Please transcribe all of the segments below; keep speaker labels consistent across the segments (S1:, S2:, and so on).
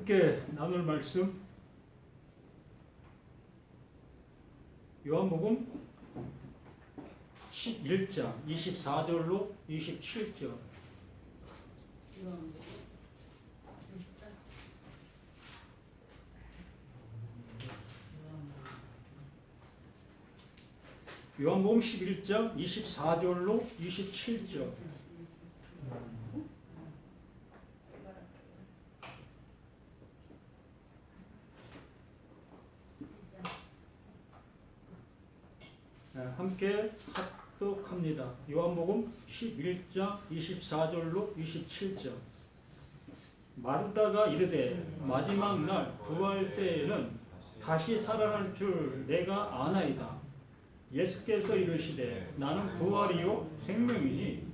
S1: 함께 나눌 말씀 요한복음 11장 24절로 27절. 요한복음 11장 24절로 27절. 함께 합독합니다. 요한복음 11장 24절로 27절. 마르다가 이르되 마지막 날 부활 때에는 다시 살아날 줄 내가 아나이다. 예수께서 이르시되 나는 부활이요 생명이니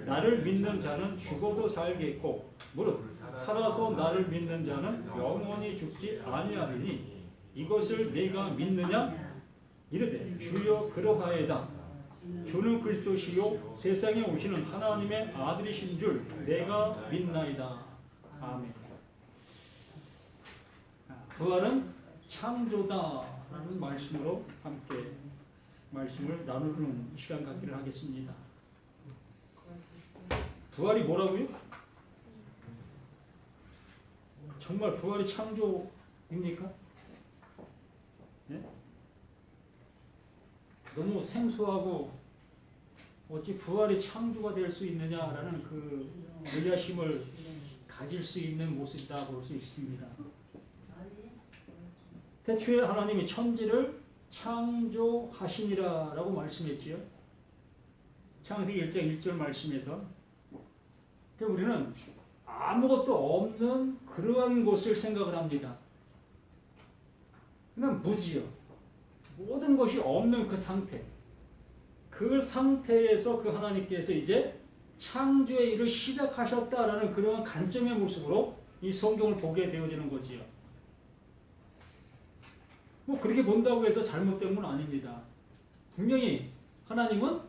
S1: 나를 믿는 자는 죽어도 살겠고 무릇 살아서 나를 믿는 자는 영원히 죽지 아니하리니 이것을 네가 믿느냐? 이르되 주여 그러하에다. 주는 그리스도시요 세상에 오시는 하나님의 아들이신 줄 내가 믿나이다. 아멘. 부활은 창조다라는 말씀으로 함께 말씀을 나누는 시간 갖기를 하겠습니다. 부활이 뭐라고요? 정말 부활이 창조입니까? 네? 너무 생소하고 어찌 부활이 창조가 될 수 있느냐라는 그 의아심을 가질 수 있는 모습이다 볼 수 있습니다. 태초에 하나님이 천지를 창조하시니라라고 말씀했지요. 창세기 1장 1절 말씀에서. 우리는 아무것도 없는 그러한 곳을 생각을 합니다. 그냥 무지요. 모든 것이 없는 그 상태. 그 상태에서 그 하나님께서 이제 창조의 일을 시작하셨다라는 그러한 관점의 모습으로 이 성경을 보게 되어지는 거지요. 뭐 그렇게 본다고 해서 잘못된 건 아닙니다. 분명히 하나님은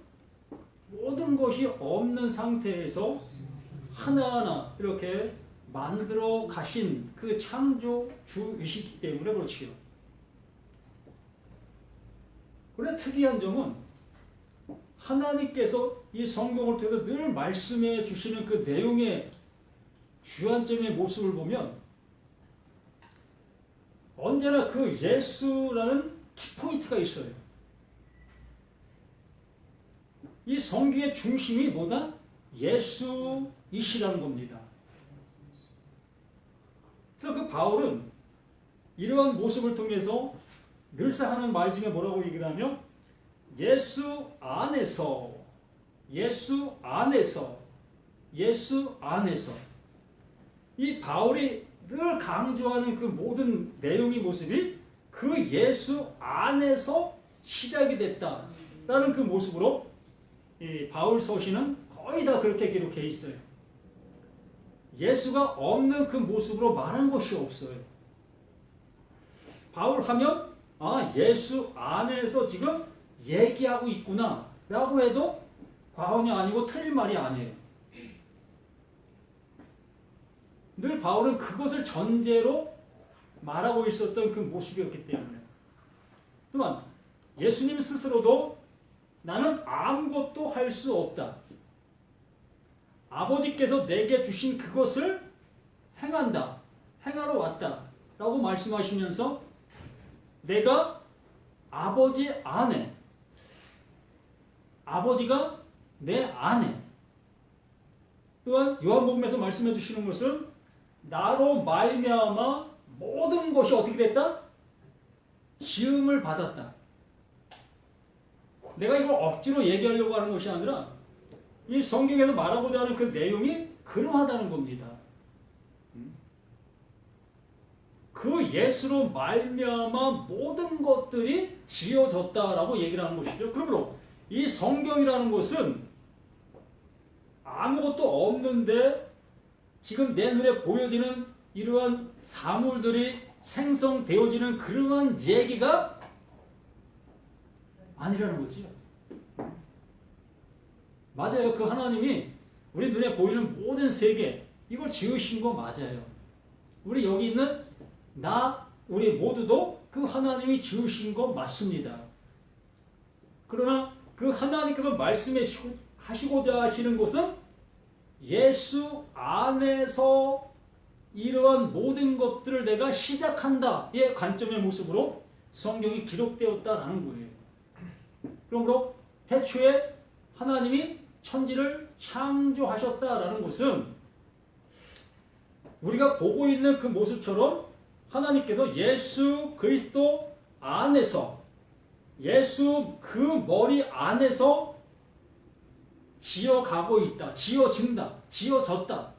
S1: 모든 것이 없는 상태에서 하나하나 이렇게 만들어 가신 그 창조주이시기 때문에 그렇지요. 그런데 특이한 점은 하나님께서 이 성경을 통해서 늘 말씀해 주시는 그 내용의 주안점의 모습을 보면 언제나 그 예수라는 키포인트가 있어요. 이 성경의 중심이 뭐다? 예수이시라는 겁니다. 그래서 그 바울은 이러한 모습을 통해서 늘상 하는 말 중에 뭐라고 얘기를 하면 예수 안에서 이 바울이 늘 강조하는 그 모든 내용의 모습이 그 예수 안에서 시작이 됐다라는 그 모습으로 이 바울 서신은 거의 다 그렇게 기록해 있어요. 예수가 없는 그 모습으로 말한 것이 없어요. 바울 하면 예수 안에서 지금 얘기하고 있구나 라고 해도 과언이 아니고 틀린 말이 아니에요. 늘 바울은 그것을 전제로 말하고 있었던 그 모습이었기 때문에. 또한 예수님 스스로도 나는 아무것도 할 수 없다. 아버지께서 내게 주신 그것을 행하러 왔다 라고 말씀하시면서 내가 아버지 안에, 아버지가 내 안에. 또한 요한복음에서 말씀해 주시는 것은 나로 말미암아 모든 것이 어떻게 됐다? 지음을 받았다. 내가 이걸 억지로 얘기하려고 하는 것이 아니라 이 성경에서 말하고자 하는 그 내용이 그러하다는 겁니다. 그 예수로 말미암아 모든 것들이 지어졌다라고 얘기를 하는 것이죠. 그러므로 이 성경이라는 것은 아무것도 없는데 지금 내 눈에 보여지는 이러한 사물들이 생성되어지는 그러한 얘기가 아니라는 거지요. 맞아요. 그 하나님이 우리 눈에 보이는 모든 세계 이걸 지으신 거 맞아요. 우리 여기 있는 우리 모두도 그 하나님이 지으신 거 맞습니다. 그러나 그 하나님께서 말씀하시고자 하시는 것은 예수 안에서 이러한 모든 것들을 내가 시작한다의 관점의 모습으로 성경이 기록되었다라는 거예요. 그러므로 태초에 하나님이 천지를 창조하셨다라는 것은 우리가 보고 있는 그 모습처럼 하나님께서 예수 그리스도 안에서 예수 그 머리 안에서 지어가고 있다, 지어진다, 지어졌다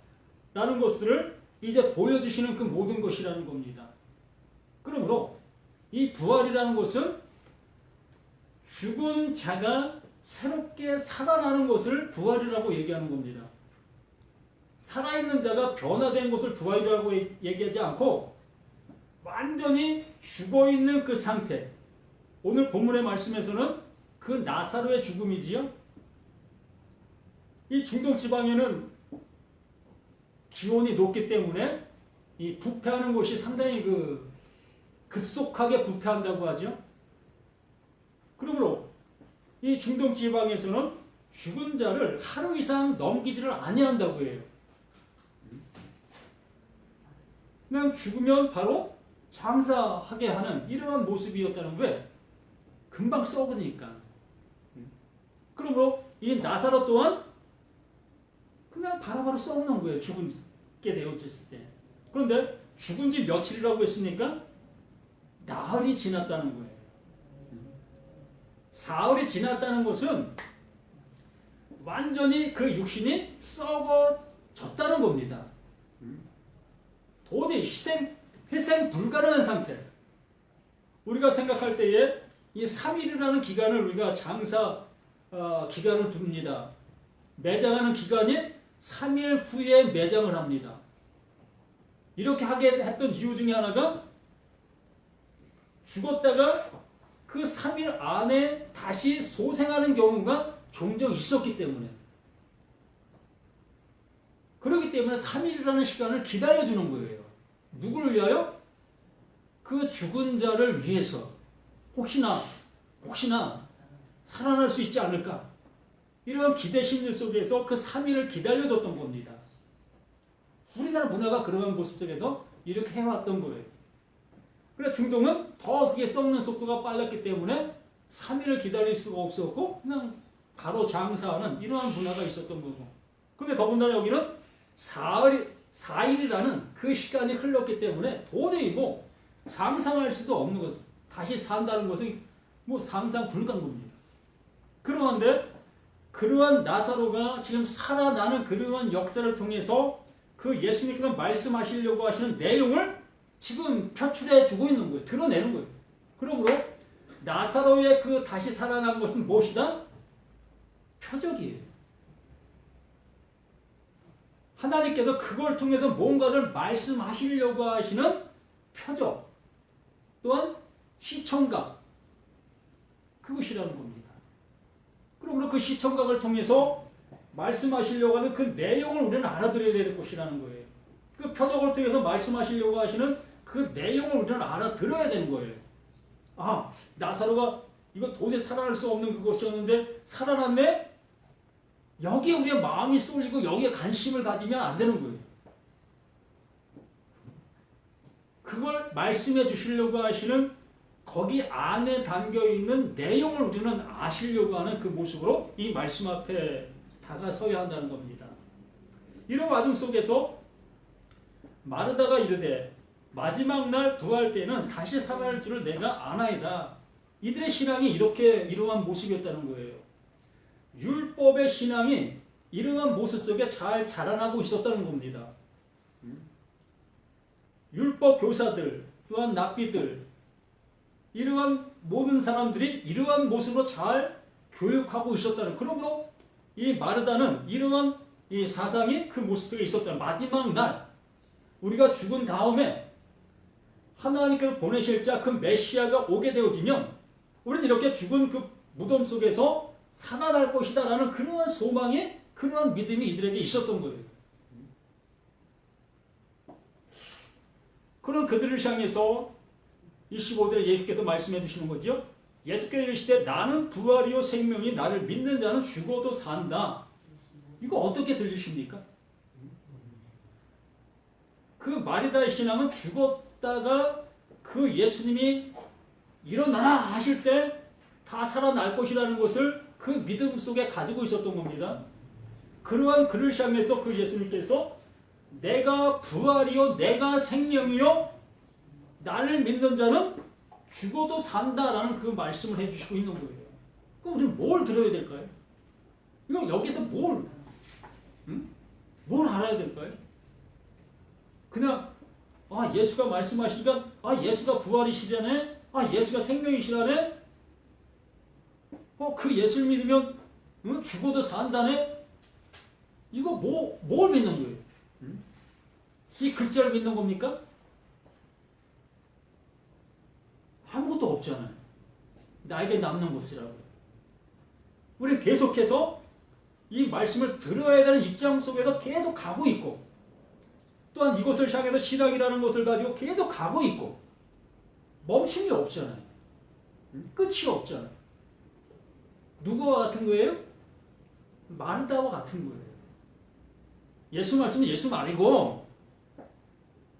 S1: 라는 것들을 이제 보여주시는 그 모든 것이라는 겁니다. 그러므로 이 부활이라는 것은 죽은 자가 새롭게 살아나는 것을 부활이라고 얘기하는 겁니다. 살아있는 자가 변화된 것을 부활이라고 얘기하지 않고 완전히 죽어있는 그 상태, 오늘 본문의 말씀에서는 그 나사로의 죽음이지요. 이 중동 지방에는 기온이 높기 때문에 이 부패하는 곳이 상당히 급속하게 부패한다고 하죠. 그러므로 이 중동 지방에서는 죽은 자를 하루 이상 넘기지를 아니한다고 해요. 그냥 죽으면 바로 장사하게 하는 이러한 모습이었다는 거예요. 금방 썩으니까. 그러므로 이 나사로 또한 그냥 바로바로 썩는 거예요. 죽게 되어졌을 때. 그런데 죽은 지 며칠이라고 했습니까? 나흘이 지났다는 거예요. 사흘이 지났다는 것은 완전히 그 육신이 썩어졌다는 겁니다. 도저히 회생 불가능한 상태. 우리가 생각할 때에 이 3일이라는 기간을 우리가 장사 기간을 둡니다. 매장하는 기간이 3일 후에 매장을 합니다. 이렇게 하게 했던 이유 중에 하나가 죽었다가 그 3일 안에 다시 소생하는 경우가 종종 있었기 때문에, 그렇기 때문에 3일이라는 시간을 기다려주는 거예요. 누구를 위하여? 그 죽은 자를 위해서. 혹시나 살아날 수 있지 않을까? 이런 기대 심리 속에서 그 3일을 기다려줬던 겁니다. 우리나라 문화가 그런 모습 속에서 이렇게 해왔던 거예요. 그래 중동은 더 그게 썩는 속도가 빨랐기 때문에 3일을 기다릴 수가 없었고 그냥 바로 장사하는 이러한 문화가 있었던 거고. 근데 더군다나 여기는 4일이라는 그 시간이 흘렀기 때문에 도저히 상상할 수도 없는 것. 다시 산다는 것은 상상 불가한 겁니다. 그러한데 그러한 나사로가 지금 살아나는 그러한 역사를 통해서 그 예수님께서 말씀하시려고 하시는 내용을 지금 표출해 주고 있는 거예요. 드러내는 거예요. 그러므로 나사로의 그 다시 살아난 것은 무엇이다? 표적이에요. 하나님께서 그걸 통해서 뭔가를 말씀하시려고 하시는 표적, 또한 시청각, 그것이라는 겁니다. 그러므로 그 시청각을 통해서 말씀하시려고 하는 그 내용을 우리는 알아들어야 될 것이라는 거예요. 그 표적을 통해서 말씀하시려고 하시는 그 내용을 우리는 알아들어야 되는 거예요. 아, 나사로가 이거 도저히 살아날 수 없는 그것이었는데 살아났네? 여기에 우리의 마음이 쏠리고 여기에 관심을 가지면 안 되는 거예요. 그걸 말씀해 주시려고 하시는 거기 안에 담겨있는 내용을 우리는 아시려고 하는 그 모습으로 이 말씀 앞에 다가서야 한다는 겁니다. 이런 와중 속에서 마르다가 이르되 마지막 날 부활 때는 다시 살아날 줄을 내가 아나이다. 이들의 신앙이 이러한 모습이었다는 거예요. 율법의 신앙이 이러한 모습 속에 잘 자라나고 있었다는 겁니다. 율법 교사들, 또한 랍비들, 이러한 모든 사람들이 이러한 모습으로 잘 교육하고 있었다는. 그러므로 이 마르다는 이러한 이 사상이 그 모습 속에 있었다는. 마지막 날 우리가 죽은 다음에 하나님께서 보내실 자 그 메시아가 오게 되어지면 우리는 이렇게 죽은 그 무덤 속에서 살아날 것이다 라는 그러한 소망이, 그러한 믿음이 이들에게 있었던 거예요. 그런 그들을 향해서 25절에 예수께서 말씀해 주시는 거죠. 예수께서 이르시되 나는 부활이요 생명이 나를 믿는 자는 죽어도 산다. 이거 어떻게 들리십니까? 그 마리다의 신앙은 죽었다가 그 예수님이 일어나라 하실 때 다 살아날 것이라는 것을 그 믿음 속에 가지고 있었던 겁니다. 그러한 그를 향해서 그 예수님께서 내가 부활이요 내가 생명이요 나를 믿는 자는 죽어도 산다라는 그 말씀을 해주시고 있는 거예요. 그럼 우리는 뭘 들어야 될까요? 이거 여기서 뭘 알아야 될까요? 그냥 예수가 말씀하시니까 예수가 부활이시라네, 예수가 생명이시라네, 그 예수를 믿으면 죽어도 산다네. 이거 뭘 믿는 거예요? 이 글자를 믿는 겁니까? 아무것도 없잖아요. 나에게 남는 것이라고. 우리는 계속해서 이 말씀을 들어야 되는 입장 속에서 계속 가고 있고, 또한 이것을 향해서 신학이라는 것을 가지고 계속 가고 있고, 멈춤이 없잖아요. 끝이 없잖아요. 누구와 같은 거예요? 마르다와 같은 거예요. 예수 말씀은 예수 말이고,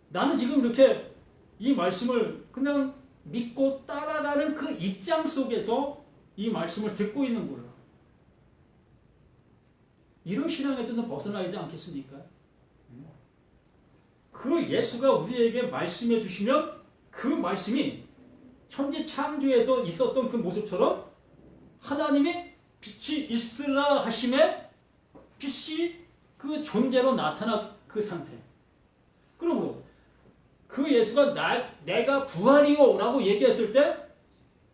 S1: 나는 지금 이렇게 이 말씀을 그냥 믿고 따라가는 그 입장 속에서 이 말씀을 듣고 있는 거예요. 이런 신앙에서는 벗어나지 않겠습니까? 그 예수가 우리에게 말씀해 주시면 그 말씀이 천지 창조에서 있었던 그 모습처럼 하나님이 빛이 있으라 하심에 빛이 그 존재로 나타난 그 상태. 그리고 그 예수가 내가 부활이요 라고 얘기했을 때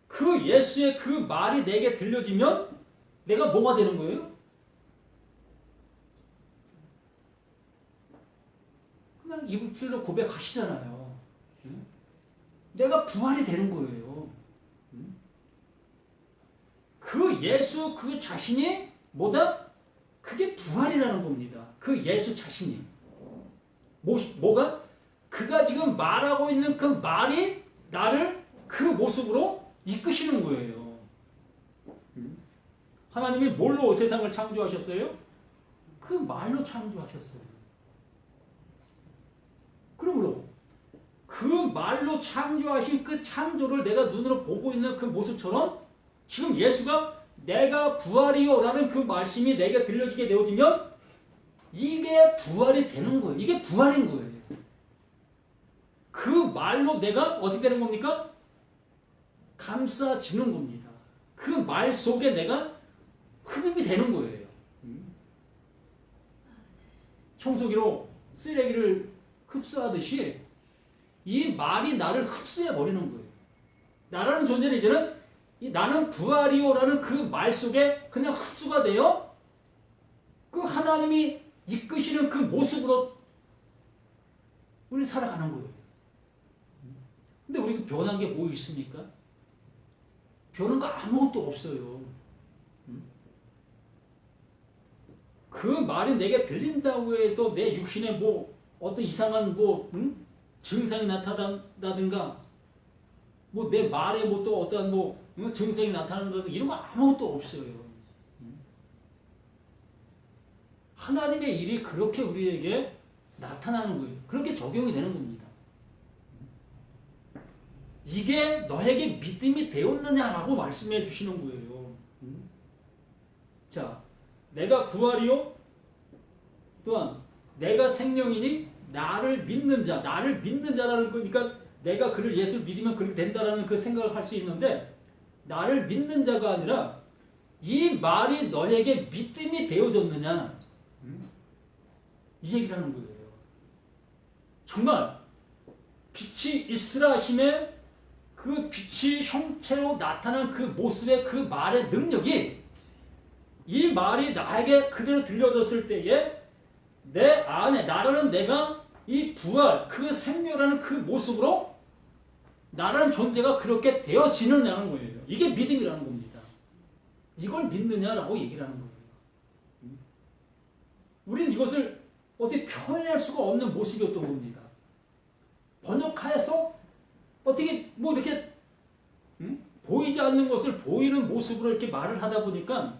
S1: 그 예수의 그 말이 내게 들려지면 내가 뭐가 되는 거예요? 그냥 입술로 고백하시잖아요. 내가 부활이 되는 거예요. 그 예수 그 자신이 뭐다? 그게 부활이라는 겁니다. 그 예수 자신이. 뭐가? 그가 지금 말하고 있는 그 말이 나를 그 모습으로 이끄시는 거예요. 하나님이 뭘로 세상을 창조하셨어요? 그 말로 창조하셨어요. 그러므로 그 말로 창조하신 그 창조를 내가 눈으로 보고 있는 그 모습처럼 지금 예수가 내가 부활이요 라는 그 말씀이 내게 들려지게 되어지면 이게 부활이 되는 거예요. 이게 부활인 거예요. 그 말로 내가 어떻게 되는 겁니까? 감싸지는 겁니다. 그 말 속에 내가 흡입이 되는 거예요. 청소기로 쓰레기를 흡수하듯이 이 말이 나를 흡수해버리는 거예요. 나라는 존재는 이제는 나는 부활이요라는 그 말 속에 그냥 흡수가 되어 그 하나님이 이끄시는 그 모습으로 우리는 살아가는 거예요. 근데 우리가 변한 게 뭐 있습니까? 변한 거 아무것도 없어요. 그 말이 내게 들린다고 해서 내 육신에 뭐 어떤 이상한 증상이 나타난다든가 뭐 내 말에 뭐 또 어떤 증상이 나타난다든가 이런 거 아무것도 없어요. 하나님의 일이 그렇게 우리에게 나타나는 거예요. 그렇게 적용이 되는 겁니다. 이게 너에게 믿음이 되었느냐라고 말씀해 주시는 거예요. 자, 내가 부활이요 또한 내가 생명이니 나를 믿는 자라는 거니까 내가 그를 예수를 믿으면 그렇게 된다라는 그 생각을 할 수 있는데 나를 믿는 자가 아니라 이 말이 너에게 믿음이 되어졌느냐 이 얘기를 하는 거예요. 정말 빛이 있으라 하심에 그 빛이 형체로 나타난 그 모습의 그 말의 능력이 이 말이 나에게 그대로 들려졌을 때에 내 안에 나라는 내가 이 부활 그 생명이라는 그 모습으로 나라는 존재가 그렇게 되어지느냐는 거예요. 이게 믿음이라는 겁니다. 이걸 믿느냐라고 얘기를 하는 거예요. 우리는 이것을 어떻게 표현할 수가 없는 모습이었던 겁니다. 번역하여서 어떻게 뭐 이렇게 보이지 않는 것을 보이는 모습으로 이렇게 말을 하다 보니까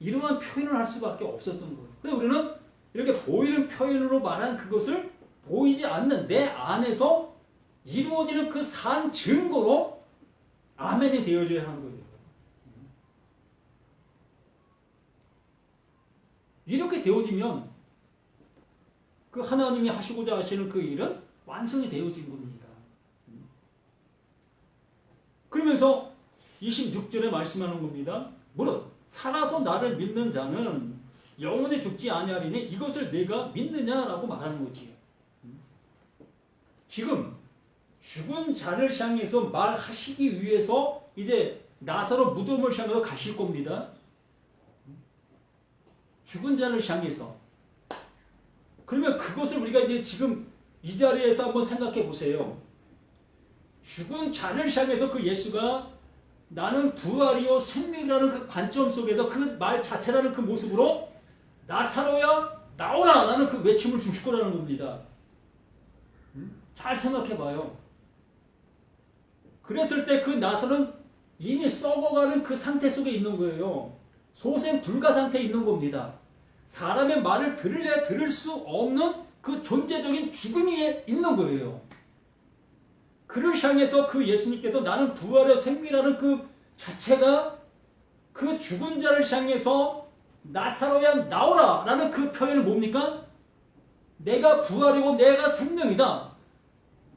S1: 이러한 표현을 할 수밖에 없었던 거예요. 그래서 우리는 이렇게 보이는 표현으로 말한 그것을 보이지 않는 내 안에서 이루어지는 그 산 증거로 아멘이 되어줘야 하는 거예요. 이렇게 되어지면 그 하나님이 하시고자 하시는 그 일은 완성이 되어진 겁니다. 그러면서 26절에 말씀하는 겁니다. 무릇 살아서 나를 믿는 자는 영원히 죽지 아니하리니 이것을 내가 믿느냐라고 말하는 거지요. 지금 죽은 자를 향해서 말하시기 위해서 이제 나사로 무덤을 향해서 가실 겁니다. 죽은 자를 향해서. 그러면 그것을 우리가 이제 지금 이 자리에서 한번 생각해 보세요. 죽은 자를 향해서 그 예수가 나는 부활이요 생명이라는 그 관점 속에서 그 말 자체라는 그 모습으로 나사로야 나오라 라는 그 외침을 주실 거라는 겁니다. 잘 생각해 봐요. 그랬을 때 그 나사로는 이미 썩어가는 그 상태 속에 있는 거예요. 소생 불가 상태에 있는 겁니다. 사람의 말을 들을래 들을 수 없는 그 존재적인 죽음 위에 있는 거예요. 그를 향해서 그 예수님께서 나는 부활의 생명이라는 그 자체가 그 죽은 자를 향해서 나사로야 나오라 라는 그 표현은 뭡니까? 내가 부활이고 내가 생명이다.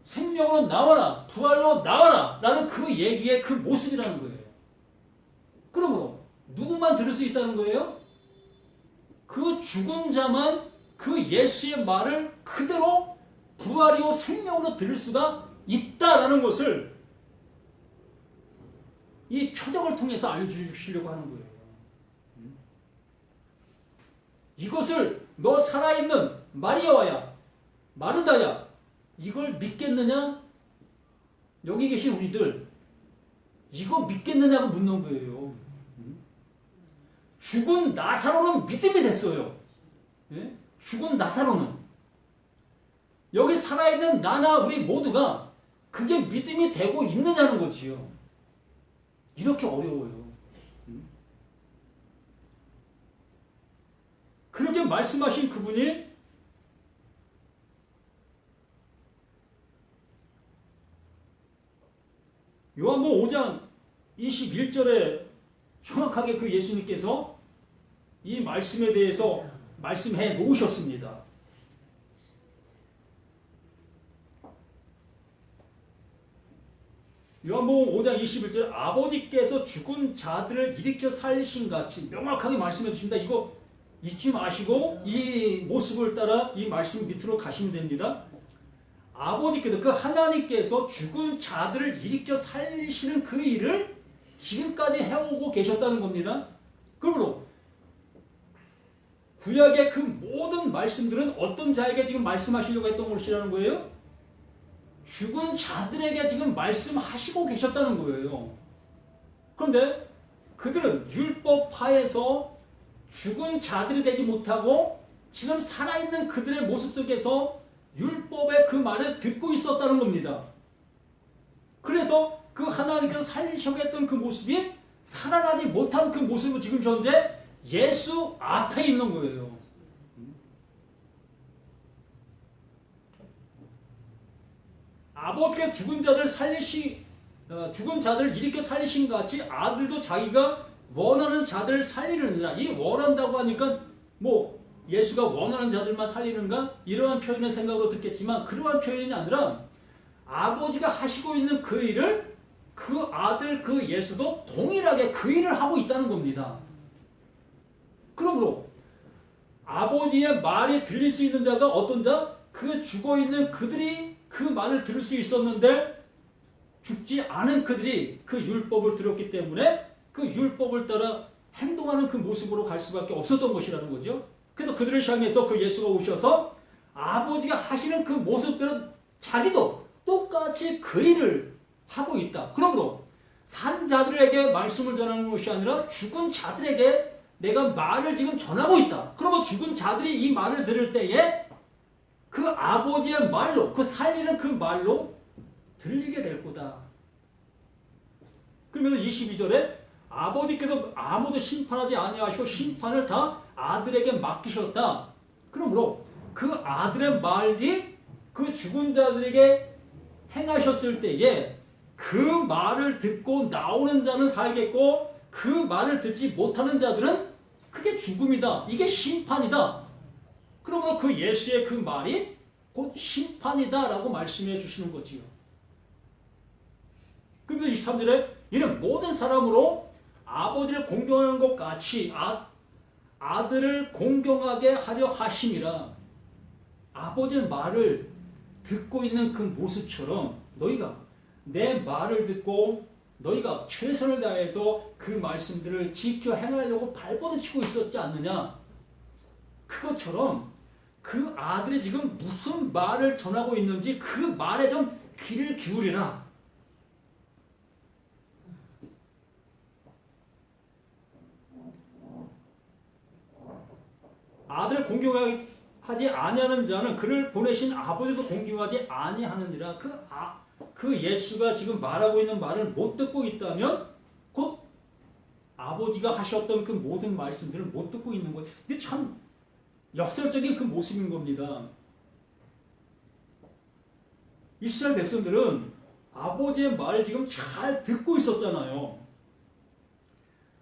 S1: 생명으로 나와라. 부활로 나와라. 라는 그 얘기의 그 모습이라는 거예요. 그러므로 누구만 들을 수 있다는 거예요? 그 죽은 자만 그 예수의 말을 그대로 부활이요 생명으로 들을 수가 있다라는 것을 이 표적을 통해서 알려주시려고 하는 거예요. 이것을 너 살아있는 마리아와야 마르다야 이걸 믿겠느냐? 여기 계신 우리들 이거 믿겠느냐고 묻는 거예요. 죽은 나사로는 믿음이 됐어요. 예? 죽은 나사로는 여기 살아있는 나나 우리 모두가 그게 믿음이 되고 있느냐는 거지요. 이렇게 어려워요. 그렇게 말씀하신 그분이 요한복음 5장 21절에 정확하게 그 예수님께서 이 말씀에 대해서 말씀해 놓으셨습니다. 요한복음 5장 21절 아버지께서 죽은 자들을 일으켜 살리신 같이 명확하게 말씀해 주십니다. 이거 잊지 마시고 이 모습을 따라 이 말씀 밑으로 가시면 됩니다. 아버지께서 그 하나님께서 죽은 자들을 일으켜 살리시는 그 일을 지금까지 해오고 계셨다는 겁니다. 그러므로 구약의 그 모든 말씀들은 어떤 자에게 지금 말씀하시려고 했던 것이라는 거예요? 죽은 자들에게 지금 말씀하시고 계셨다는 거예요. 그런데 그들은 율법하에서 죽은 자들이 되지 못하고 지금 살아있는 그들의 모습 속에서 율법의 그 말을 듣고 있었다는 겁니다. 그래서 그 하나님께서 살리셔야 했던 그 모습이 살아나지 못한 그 모습은 지금 현재 예수 앞에 있는 거예요. 아버지께 죽은 자들을 일으켜 살리신 것 같이 아들도 자기가 원하는 자들을 살리느니라. 이 원한다고 하니까 뭐 예수가 원하는 자들만 살리는가? 이러한 표현의 생각으로 듣겠지만 그러한 표현이 아니라 아버지가 하시고 있는 그 일을 그 아들 그 예수도 동일하게 그 일을 하고 있다는 겁니다. 그러므로 아버지의 말이 들릴 수 있는 자가 어떤 자? 그 죽어있는 그들이 그 말을 들을 수 있었는데 죽지 않은 그들이 그 율법을 들었기 때문에 그 율법을 따라 행동하는 그 모습으로 갈 수밖에 없었던 것이라는 거죠. 그래서 그들을 향해서 그 예수가 오셔서 아버지가 하시는 그 모습들은 자기도 똑같이 그 일을 하고 있다. 그러므로 산 자들에게 말씀을 전하는 것이 아니라 죽은 자들에게 내가 말을 지금 전하고 있다. 그러면 죽은 자들이 이 말을 들을 때에 그 아버지의 말로, 그 살리는 그 말로 들리게 될 거다. 그러면서 22절에 아버지께서 아무도 심판하지 아니하시고 심판을 다 아들에게 맡기셨다. 그러므로 그 아들의 말이 그 죽은 자들에게 행하셨을 때에 그 말을 듣고 나오는 자는 살겠고 그 말을 듣지 못하는 자들은 그게 죽음이다. 이게 심판이다. 그러므로 그 예수의 그 말이 곧 심판이다 라고 말씀해 주시는 거지요. 그러면서 23절에 이는 모든 사람으로 아버지를 공경하는 것 같이 아들을 공경하게 하려 하심이라. 아버지의 말을 듣고 있는 그 모습처럼 너희가 내 말을 듣고 너희가 최선을 다해서 그 말씀들을 지켜 행하려고 발버둥치고 있었지 않느냐. 그것처럼 그 아들이 지금 무슨 말을 전하고 있는지 그 말에 좀 귀를 기울이라. 아들을 공경하지 아니하는 자는 그를 보내신 아버지도 공경하지 아니하느니라. 그 예수가 지금 말하고 있는 말을 못 듣고 있다면 곧 아버지가 하셨던 그 모든 말씀들을 못 듣고 있는 거예요. 근데 참 역설적인 그 모습인 겁니다. 이스라엘 백성들은 아버지의 말을 지금 잘 듣고 있었잖아요.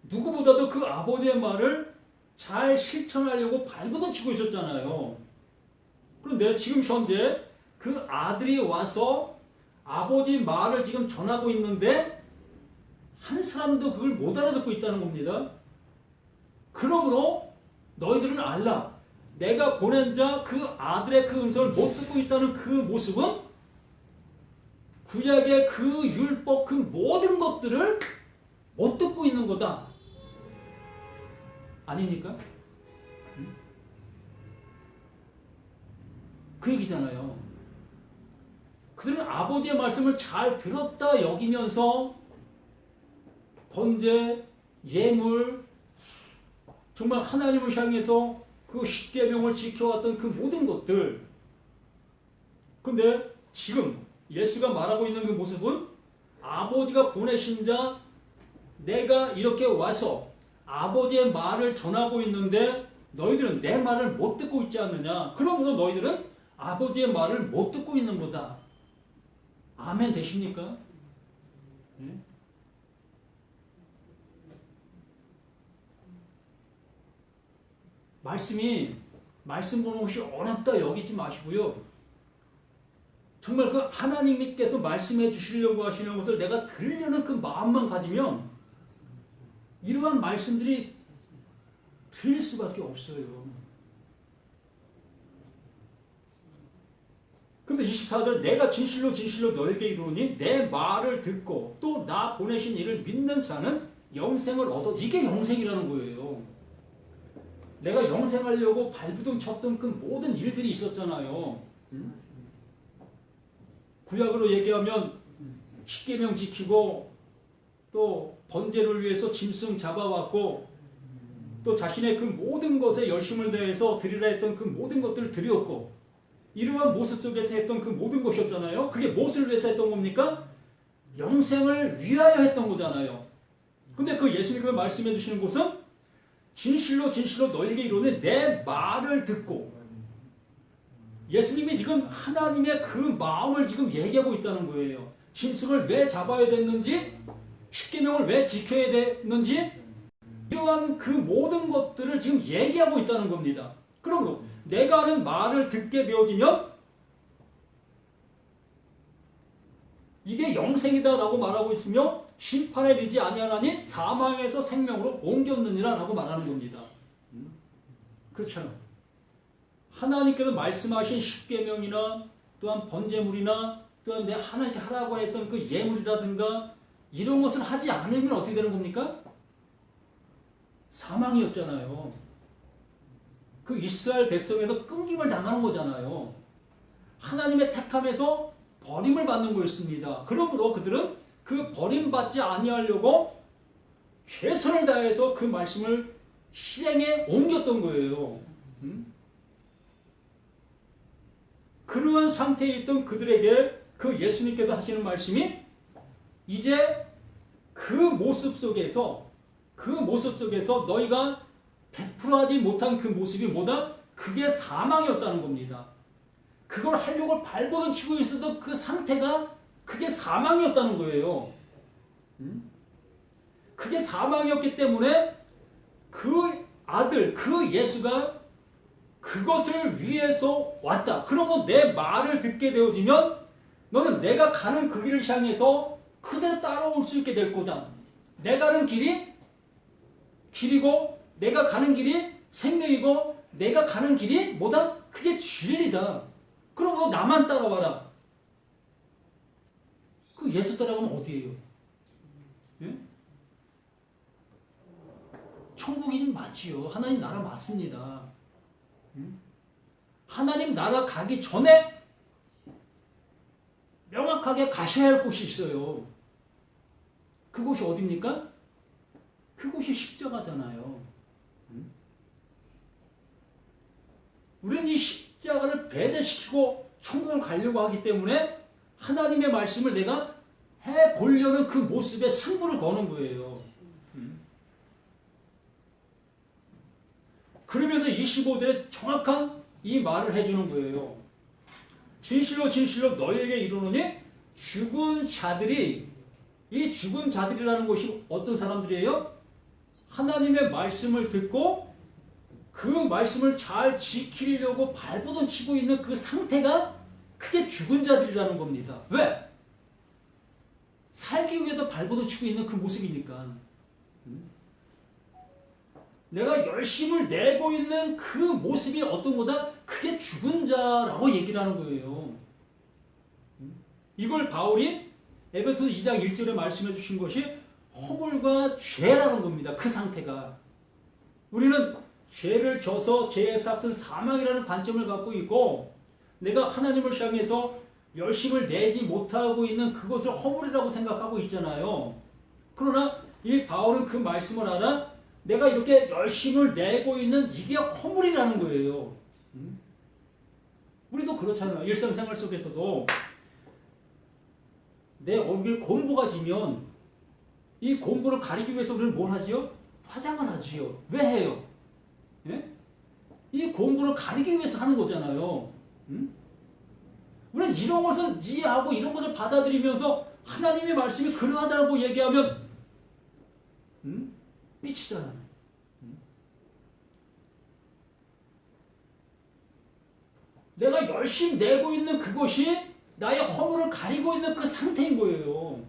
S1: 누구보다도 그 아버지의 말을 잘 실천하려고 발버둥치고 있었잖아요. 그런데 지금 현재 그 아들이 와서 아버지 말을 지금 전하고 있는데 한 사람도 그걸 못 알아듣고 있다는 겁니다. 그러므로 너희들은 알라. 내가 보낸 자 그 아들의 그 음성을 못 듣고 있다는 그 모습은 구약의 그 율법 그 모든 것들을 못 듣고 있는 거다. 아닙니까? 그 얘기잖아요. 그들은 아버지의 말씀을 잘 들었다 여기면서 번제, 예물, 정말 하나님을 향해서 그 십계명을 지켜왔던 그 모든 것들. 그런데 지금 예수가 말하고 있는 그 모습은 아버지가 보내신 자 내가 이렇게 와서 아버지의 말을 전하고 있는데 너희들은 내 말을 못 듣고 있지 않느냐. 그러므로 너희들은 아버지의 말을 못 듣고 있는 거다. 아멘 되십니까? 네? 말씀 보는 것이 어렵다 여기지 마시고요. 정말 그 하나님께서 말씀해 주시려고 하시는 것을 내가 들으려는 그 마음만 가지면 이러한 말씀들이 들릴 수밖에 없어요. 그런데 24절 내가 진실로 진실로 너에게 이르노니 내 말을 듣고 또 나 보내신 이를 믿는 자는 영생을 얻어. 이게 영생이라는 거예요. 내가 영생하려고 발부둥 쳤던 그 모든 일들이 있었잖아요. 구약으로 얘기하면 십계명 지키고 또 번제를 위해서 짐승 잡아왔고 또 자신의 그 모든 것에 열심을 다해서 드리라 했던 그 모든 것들을 드렸고 이러한 모습 속에서 했던 그 모든 것이었잖아요. 그게 무엇을 위해서 했던 겁니까? 영생을 위하여 했던 거잖아요. 근데 그 예수님이 말씀해 주시는 것은 진실로 진실로 너에게 이르노니 내 말을 듣고. 예수님이 지금 하나님의 그 마음을 지금 얘기하고 있다는 거예요. 짐승을 왜 잡아야 됐는지, 십계명을 왜 지켜야 됐는지, 이러한 그 모든 것들을 지금 얘기하고 있다는 겁니다. 그러므로 내가 하는 말을 듣게 되어지면 이게 영생이다라고 말하고 있으며 심판에 이르지 아니하나니 사망에서 생명으로 옮겼느니라 라고 말하는 겁니다. 그렇죠. 하나님께서 말씀하신 십계명이나 또한 번제물이나 또한 내 하나님께 하라고 했던 그 예물이라든가 이런 것을 하지 않으면 어떻게 되는 겁니까? 사망이었잖아요. 그 이스라엘 백성에서 끊김을 당하는 거잖아요. 하나님의 택함에서 버림을 받는 거였습니다. 그러므로 그들은 그 버림받지 아니하려고 최선을 다해서 그 말씀을 실행에 옮겼던 거예요. 그러한 상태에 있던 그들에게 그 예수님께서 하시는 말씀이 이제 그 모습 속에서 너희가 100% 하지 못한 그 모습이 뭐다? 그게 사망이었다는 겁니다. 그걸 하려고 발버둥 치고 있어도 그 상태가 그게 사망이었다는 거예요. 그게 사망이었기 때문에 그 아들, 그 예수가 그것을 위해서 왔다. 그러고 내 말을 듣게 되어지면 너는 내가 가는 그 길을 향해서 그대로 따라올 수 있게 될 거다. 내가 가는 길이 길이고 내가 가는 길이 생명이고 내가 가는 길이 뭐다? 그게 진리다. 그럼 너 나만 따라와라. 그 예수 따라가면 어디예요? 예? 천국이 맞지요. 하나님 나라 맞습니다. 하나님 나라 가기 전에 명확하게 가셔야 할 곳이 있어요. 그곳이 어디입니까? 그곳이 십자가잖아요. 우리는 이 십자가를 배제시키고 천국을 가려고 하기 때문에 하나님의 말씀을 내가 해보려는 그 모습에 승부를 거는 거예요. 그러면서 25절에 정확한 이 말을 해주는 거예요. 진실로 진실로 너희에게 이르노니 죽은 자들이, 이 죽은 자들이라는 것이 어떤 사람들이에요? 하나님의 말씀을 듣고 그 말씀을 잘 지키려고 발버둥 치고 있는 그 상태가 그게 죽은 자들이라는 겁니다. 왜? 살기 위해서 발버둥 치고 있는 그 모습이니까. 내가 열심을 내고 있는 그 모습이 어떤 거다? 그게 죽은 자라고 얘기를 하는 거예요. 이걸 바울이 에베소서 2장 1절에 말씀해 주신 것이 허물과 죄라는 겁니다. 그 상태가. 우리는 죄를 져서 죄의 삭은 사망이라는 관점을 갖고 있고 내가 하나님을 향해서 열심을 내지 못하고 있는 그것을 허물이라고 생각하고 있잖아요. 그러나 이 바울은 그 말씀을 알아 내가 이렇게 열심을 내고 있는 이게 허물이라는 거예요. 우리도 그렇잖아요. 일상생활 속에서도 내 얼굴에 곰보가 지면 이 곰보를 가리기 위해서 우리는 뭘 하지요? 화장을 하지요. 왜 해요? 예? 이 곰보를 가리기 위해서 하는 거잖아요. 우리는 이런 것을 이해하고 이런 것을 받아들이면서 하나님의 말씀이 그러하다고 얘기하면 미치잖아요. 내가 열심히 내고 있는 그것이 나의 허물을 가리고 있는 그 상태인 거예요.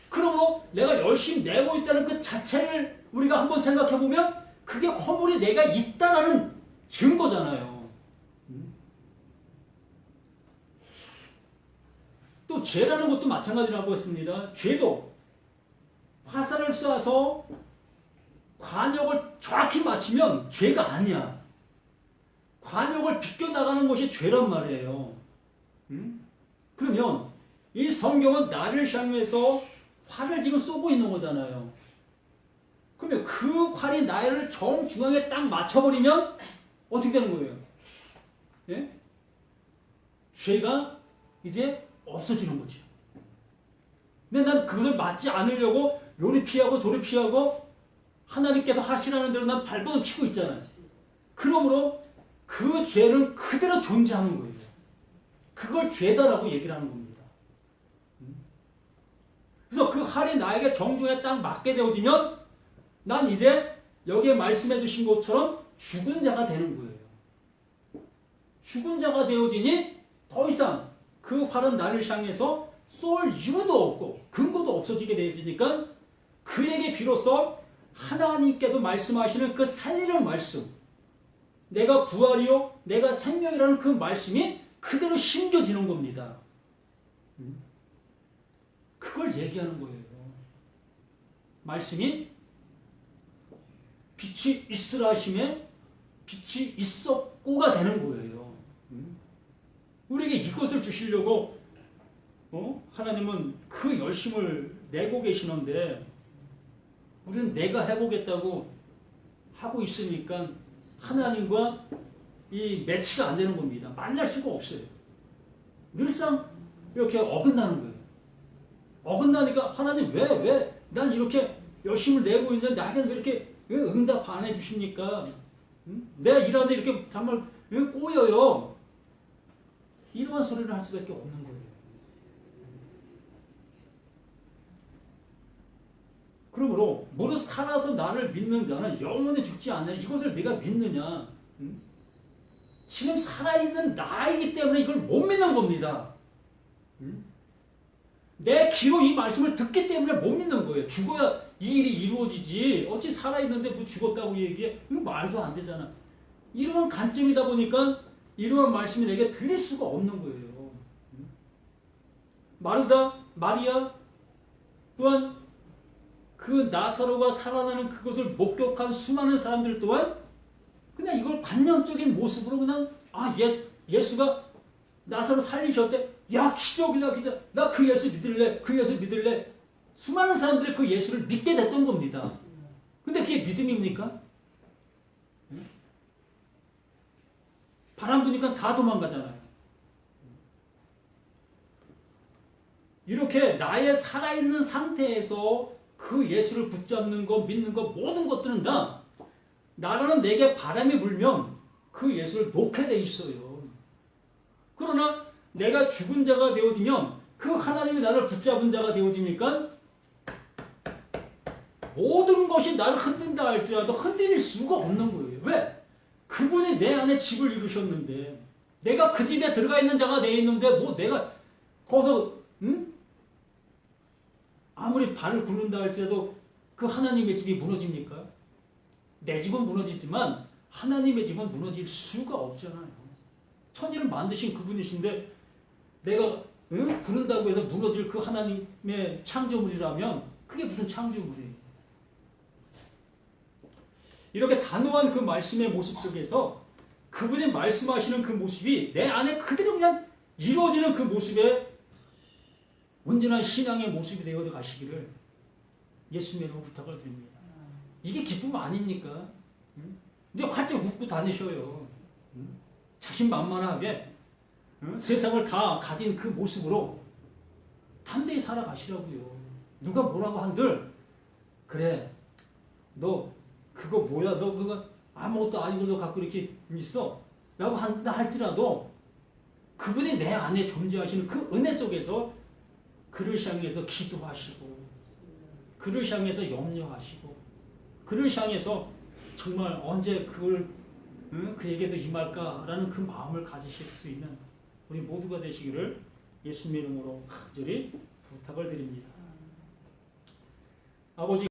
S1: 그러므로 내가 열심히 내고 있다는 그 자체를 우리가 한번 생각해 보면 그게 허물이 내가 있다라는 증거잖아요. 또 죄라는 것도 마찬가지라고 했습니다. 죄도 화살을 쏴서 관역을 정확히 맞추면 죄가 아니야. 관역을 비껴나가는 것이 죄란 말이에요. 그러면 이 성경은 나를 향해서 활을 지금 쏘고 있는 거잖아요. 그러면 그 활이 나를 정중앙에 딱 맞춰버리면 어떻게 되는 거예요? 예? 죄가 이제 없어지는 거죠. 근데 난 그것을 맞지 않으려고 요리 피하고 저리 피하고 하나님께서 하시라는 대로 난 발버둥 치고 있잖아요. 그러므로 그 죄는 그대로 존재하는 거예요. 그걸 죄다라고 얘기를 하는 겁니다. 그래서 그 활이 나에게 정중에 딱 맞게 되어지면 난 이제 여기에 말씀해 주신 것처럼 죽은 자가 되는 거예요. 죽은 자가 되어지니 더 이상 그 활은 나를 향해서 쏠 이유도 없고 근거도 없어지게 되어지니까 그에게 비로소 하나님께서 말씀하시는 그 살리는 말씀, 내가 부활이요 내가 생명이라는 그 말씀이 그대로 심겨지는 겁니다. 그걸 얘기하는 거예요. 말씀이 빛이 있으라 하심에 빛이 있었고가 되는 거예요. 우리에게 이것을 주시려고 하나님은 그 열심을 내고 계시는데 우리는 내가 해보겠다고 하고 있으니까 하나님과 이 매치가 안 되는 겁니다. 만날 수가 없어요. 늘상 이렇게 어긋나는 거예요. 어긋나니까 하나님 왜 난 이렇게 열심을 내고 있는데 나에게 왜 이렇게 왜 응답 안 해주십니까? 내가 일하는데 이렇게 정말 왜 꼬여요? 이러한 소리를 할 수밖에 없는 거예요. 그러므로 무릇 살아서 나를 믿는 자는 영원히 죽지 않으리. 이것을 네가 믿느냐? 지금 살아있는 나이기 때문에 이걸 못 믿는 겁니다. 내 귀로 이 말씀을 듣기 때문에 못 믿는 거예요. 죽어야 이 일이 이루어지지. 어찌 살아있는데 뭐 죽었다고 얘기해? 이거 말도 안 되잖아. 이러한 관점이다 보니까 이러한 말씀이 내게 들릴 수가 없는 거예요. 마리아 또한 그 나사로가 살아나는 그것을 목격한 수많은 사람들 또한 그냥 이걸 관념적인 모습으로 그냥 예수가 나사로 살리셨대. 야 기적이다 기적. 나 그 예수 믿을래. 그 예수 믿을래. 수많은 사람들이 그 예수를 믿게 됐던 겁니다. 근데 그게 믿음입니까? 바람 부니까 다 도망가잖아요. 이렇게 나의 살아있는 상태에서 그 예수를 붙잡는 것, 믿는 것, 모든 것들은 다 나라는 내게 바람이 불면 그 예수를 놓게 돼 있어요. 그러나 내가 죽은 자가 되어지면 그 하나님이 나를 붙잡은 자가 되어지니까 모든 것이 나를 흔든다 할지라도 흔들릴 수가 없는 거예요. 왜? 그분이 내 안에 집을 이루셨는데 내가 그 집에 들어가 있는 자가 되어 있는데 뭐 내가 거기서 아무리 발을 굽는다 할지라도 그 하나님의 집이 무너집니까? 내 집은 무너지지만 하나님의 집은 무너질 수가 없잖아요. 천지를 만드신 그분이신데 내가 부른다고 해서 무너질 그 하나님의 창조물이라면 그게 무슨 창조물이에요? 이렇게 단호한 그 말씀의 모습 속에서 그분이 말씀하시는 그 모습이 내 안에 그대로 그냥 이루어지는 그 모습에 온전한 신앙의 모습이 되어져 가시기를 예수님의 이름으로 부탁을 드립니다. 이게 기쁨 아닙니까? 이제 활짝 웃고 다니셔요. 자신만만하게 세상을 다 가진 그 모습으로 담대히 살아가시라고요. 누가 뭐라고 한들 그래 너 그거 뭐야 너 그거 아무것도 아니고 너 갖고 이렇게 있어 라고 한다 할지라도 그분이 내 안에 존재하시는 그 은혜 속에서 그를 향해서 기도하시고 그를 향해서 염려하시고 그를 향해서 정말 언제 그에게도 임할까라는 그 마음을 가지실 수 있는 우리 모두가 되시기를 예수님의 이름으로 간절히 부탁을 드립니다. 아버지